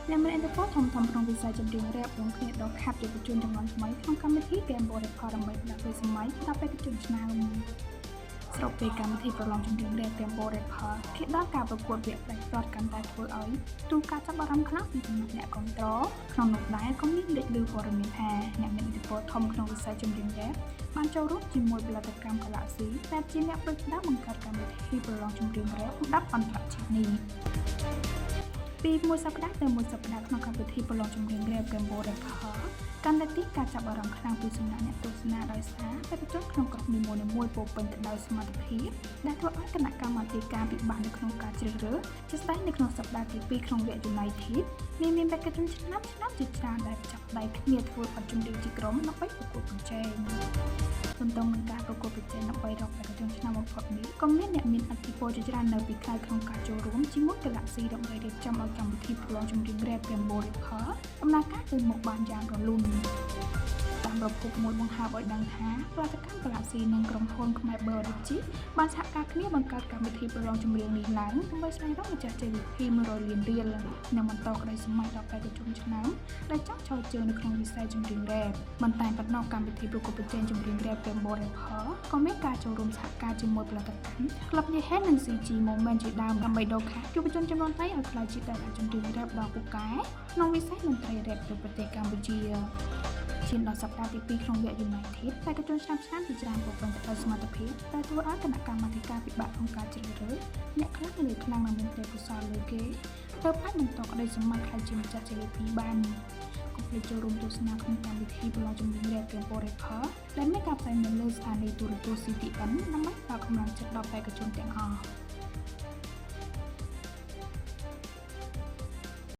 អ្នកមានឥទ្ធិពលធំៗក្នុងវិស័យចម្រៀងរ៉េបរួមគ្នាដកខាត់យុវជនចំនួនថ្មីក្នុងកម្មវិធី Game Boy Record ដើម្បីផ្ដល់ពេលសម័យដល់បេក្ខជនឆ្នើមស្របពេលកម្មវិធីប្រឡងចម្រៀងរ៉េប Game Boy Record គេដល់ការប្រកួតវាផ្ដាច់ទាត់កាន់តែធ្វើឲ្យទូការចាប់អារម្មណ៍ខ្លាំងពីសំណាក់អ្នកគ្រប់គ្រងក្នុងនោះដែរក៏មានលេចឮព័ត៌មានថាអ្នកមានឥទ្ធិពលធំក្នុងវិស័យចម្រៀងរ៉េបបានចូលរួមជាមួយផលិតកម្ម Galaxy ដែលជាអ្នកផ្ដួចផ្ដើមបង្កើតកម្មវិធីប្រឡងចម្រៀងរ៉េបសម្រាប់អន្តរជាតិនេះពីមួយសប្តាហ៍ទៅមួយសប្តាហ៍ក្នុងកម្មវិធីប្រឡងចម្រៀងរ៉េប Game Boy Record កាន់តែទីការចាប់អារម្មណ៍ខ្លាំងពីសំណាក់អ្នកទស្សនាដោយសារបេក្ខជនក្នុងក្រុមនីមួយៗពោពេញទៅដោយសមត្ថភាពដែលធ្វើឲ្យគណៈកម្មាធិការពិបាកនៅក្នុងការជ្រើសរើសជាស្ដែងនៅក្នុងសប្តាហ៍ទី2ក្នុងវគ្គ United មានបេក្ខជនឆ្នាំជាច្រើនដែលចាប់ដៃគ្នាធ្វើបទចម្រៀងជាក្រុមដើម្បីប្រកួតប្រជែងទន្ទឹមនឹងការប្រកួតប្រជែងដើម្បីរកបេក្ខជនឆ្នាំបំផុតនេះក៏មានអ្នកមានឥទ្ធិពលជាច្រើននៅពីក្រៅក្នុងការចូលរួមជាមួយ Galaxy ដើម្បីរៀបចំឲ្យកម្មវិធីប្រឡងចម្រៀង Rap Game Boy Record ដំណើរការទៅមុខបានយ៉ាងរលូនតាមប្រភពមួយបង្ហើបឲ្យដឹងថាផលិតកម្ម Galaxy និងក្រុមហ៊ុនខ្មែរ Bioritchi បានសហការគ្នាបង្កើតកម្មវិធីប្រឡងចម្រៀងនេះឡើងដើម្បីស្វែងរកម្ចាស់ជ័យលាភី100 លានរៀលនិងបន្តក្តីស្រមៃដល់បេក្ខជនឆ្នាំដែលចង់ចូលជើងនៅក្នុងវិស័យចម្រៀង Rap មិនតែប៉ុណ្ណោះកម្មវិធីប្រកួតប្រជែងចម្រៀង Rap Game Boy Record ក៏មានការចូលរួមសហការជាមួយផលិតកម្ម Club Yehen និង CG Moment ជាដើមដើម្បីដកខាត់យុវជនចំនួន3ឲ្យក្លាយជាតារាចម្រៀង Rap ដ៏ពូកែក្នុងវិស័យតន្ត្រី Rap នៅប្រទេសកម្ពុជាឈានដល់សប្តាហ៍ទី2ក្នុងវគ្គ United បេក្ខជនឆ្នាំជាច្រើនពោពេញទៅដោយសមត្ថភាពតែធ្វើឲ្យគណៈកម្មាធិការពិបាកក្នុងការជ្រើសរើសអ្នកខ្លះលើខ្លាំងនិងមានទេពកោសល្យលើគេទៅអាចបន្តក្តីសមត្ថភាពជាម្ចាស់ជ័យលាភីបានកុំភ្លេចចូលរួមទស្សនាក្នុងកម្មវិធីប្រឡងចម្រៀង Rap Game Boy Record ដែលមានការផ្សាយនៅលើស្ថានីយទូរទស្សន៍ CTN ដើម្បីផ្ដល់កម្លាំងចិត្តដល់បេក្ខជនទាំងអស់